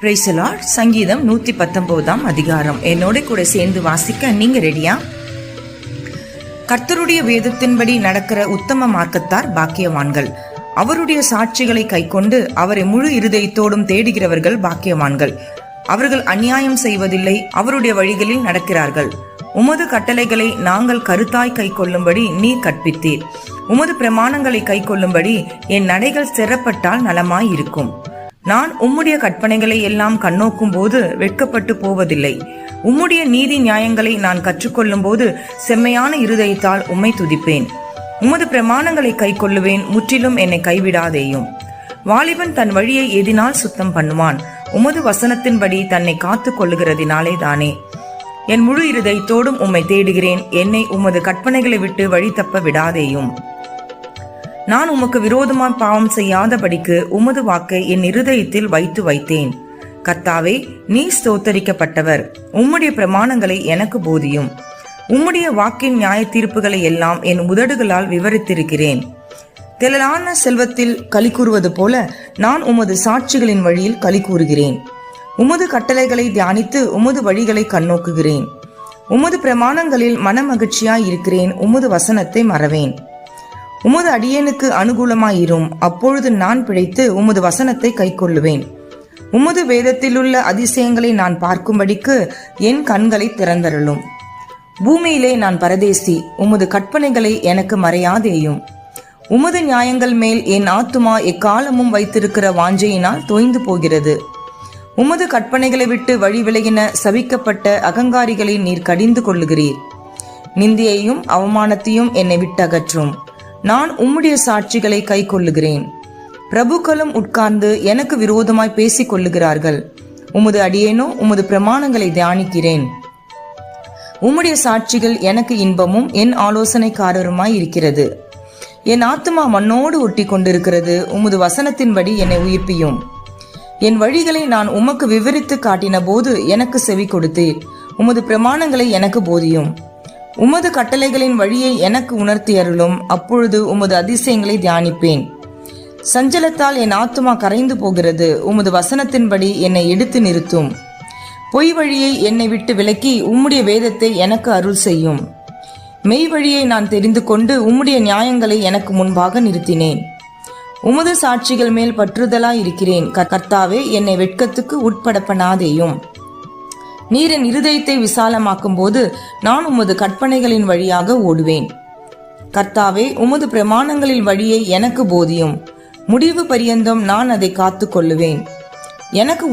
Praise the Lord. சங்கீதம் 119 அதிகாரம். என்னோட கூட சேர்ந்து வாசிக்க நீங்க ரெடியா? கர்த்தருடைய வேதத்தின்படி நடக்கிற உத்தம மார்க்கத்தார் பாக்கியவான்கள். அவருடைய சாட்சிகளை கைக்கொண்டு அவரை முழு இருதயத்தோடும் தேடுகிறவர்கள் பாக்கியவான்கள். அவர்கள் அநியாயம் செய்வதில்லை, அவருடைய வழிகளில் நடக்கிறார்கள். உமது கட்டளைகளை நாங்கள் கருத்தாய் கை கொள்ளும்படி நீர் கற்பித்தீர். உமது பிரமாணங்களை கை கொள்ளும்படி என் நடைகள் ஸ்திரப்பட்டால் நலமாய் இருக்கும். நான் உம்முடைய கற்பனைகளை எல்லாம் கண்ணோக்கும் போது வெட்கப்பட்டு போவதில்லை. உம்முடைய நீதி நியாயங்களை நான் கற்றுக்கொள்ளும் போது செம்மையான இருதயத்தால் உம்மை துதிப்பேன். உமது பிரமாணங்களை கை கொள்ளுவேன், முற்றிலும் என்னை கைவிடாதேயும். வாலிபன் தன் வழியை எதினால் சுத்தம் பண்ணுவான், உமது வசனத்தின்படி தன்னை காத்து கொள்ளுகிறதினாலே தானே. என் முழு இருதயத்தோடும் உம்மை தேடுகிறேன், என்னை உமது கற்பனைகளை விட்டு வழி தப்ப விடாதேயும். நான் உமக்கு விரோதமாய் பாவம் செய்யாதபடிக்கு உமது வாக்கை என் இருதயத்தில் வைத்தேன். கர்த்தாவே, நீ ஸ்தோத்தரிக்கப்பட்டவர். உம்முடைய பிரமாணங்களை எனக்கு போதியும். உம்முடைய வாக்கின் நியாய தீர்ப்புகளை எல்லாம் என் உதடுகளால் விவரித்திருக்கிறேன். திரளான செல்வத்தில் களி கூறுவது போல நான் உமது சாட்சிகளின் வழியில் களி கூறுகிறேன். உமது கட்டளைகளை தியானித்து உமது வழிகளை கண்ணோக்குகிறேன். உமது பிரமாணங்களில் மனமகிழ்ச்சியாய் இருக்கிறேன். உமது வசனத்தை மறவேன். உமது அடியேனுக்கு அனுகூலமாயிரும், அப்பொழுது நான் பிழைத்து உமது வசனத்தை கை கொள்ளுவேன். உமது வேதத்திலுள்ள அதிசயங்களை நான் பார்க்கும்படிக்கு என் கண்களை திறந்தருளும். பூமியிலே நான் பரதேசி, உமது கற்பனைகளை எனக்கு மறையாதேயும். உமது நியாயங்கள் மேல் என் ஆத்துமா எக்காலமும் வைத்திருக்கிற வாஞ்சையினால் தோய்ந்து போகிறது. உமது கற்பனைகளை விட்டு வழி விலகின சபிக்கப்பட்ட அகங்காரிகளை நீர் கடிந்து கொள்ளுகிறீர். நிந்தியையும் அவமானத்தையும் என்னை விட்டு அகற்றும். நான் உம்முடைய சாட்சிகளை கை கொள்ளுகிறேன். பிரபுக்களும் உட்கார்ந்து எனக்கு விரோதமாய் பேசிக் கொள்ளுகிறார்கள். உமது அடியேனோ உமது பிரமாணங்களை தியானிக்கிறேன். உம்முடைய சாட்சிகள் எனக்கு இன்பமும் என் ஆலோசனைக்காரருமாய் இருக்கிறது. என் ஆத்துமா மண்ணோடு ஒட்டி கொண்டிருக்கிறது. உமது வசனத்தின்படி என்னை உயிர்ப்பியும். என் வழிகளை நான் உமக்கு விவரித்து காட்டின போது எனக்கு செவி கொடுத்தீர். உமது பிரமாணங்களை எனக்கு போதியும். உமது கட்டளைகளின் வழியை எனக்கு உணர்த்தி அருளும். அப்பொழுது உமது அதிசயங்களை தியானிப்பேன். சஞ்சலத்தால் என் ஆத்துமா கரைந்து போகிறது. உமது வசனத்தின்படி என்னை எடுத்து நிறுத்தும். பொய் வழியை என்னை விட்டு விலக்கி உம்முடைய வேதத்தை எனக்கு அருள் செய்யும். மெய் வழியை நான் தெரிந்து கொண்டு உம்முடைய நியாயங்களை எனக்கு முன்பாக நிறுத்தினேன். உமது சாட்சிகள் மேல் பற்றுதலாய் இருக்கிறேன். கர்த்தாவே, என்னை வெட்கத்துக்கு உட்படப்படாதேயும். நீர் என் இருதயத்தை விசாலமாக்கும் போது நான் உமது கற்பனைகளின் வழியாக ஓடுவேன். கர்த்தாவே, உமது பிரமாணங்களின் வழியை எனக்கு போதியும். முடிவு பரியந்தம் நான் அதை காத்து கொள்ளுவேன். எனக்கு